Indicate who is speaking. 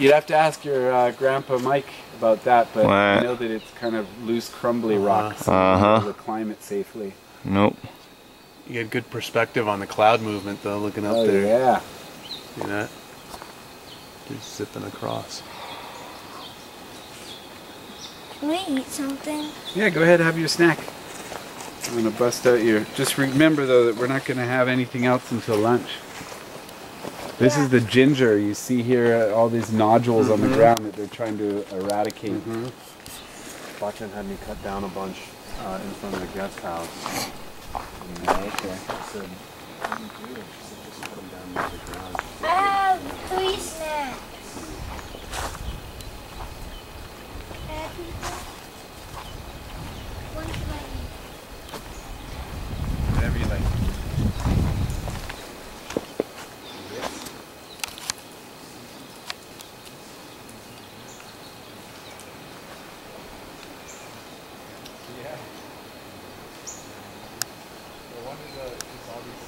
Speaker 1: You'd have to ask your grandpa Mike about that, but
Speaker 2: What?
Speaker 1: I know that it's kind of loose, crumbly rock, so you're able to climb it safely.
Speaker 2: Nope.
Speaker 3: You get good perspective on the cloud movement though, looking up
Speaker 1: Oh
Speaker 3: there.
Speaker 1: yeah.
Speaker 3: See that? Just zipping across.
Speaker 4: Can we eat something?
Speaker 1: Yeah, go ahead, have your snack. I'm gonna bust out your. Just remember though that we're not gonna have anything else until lunch. This is the ginger. You see here all these nodules on the ground that they're trying to eradicate.
Speaker 5: Bachman had me cut down a bunch in front of the guest house. And
Speaker 1: Okay.
Speaker 5: I said, what do you do? She said, just cut them down near the ground.
Speaker 4: I have 3 snacks. Can I have pizza? One should I eat?
Speaker 1: Whatever you like. Yeah. So one is just all these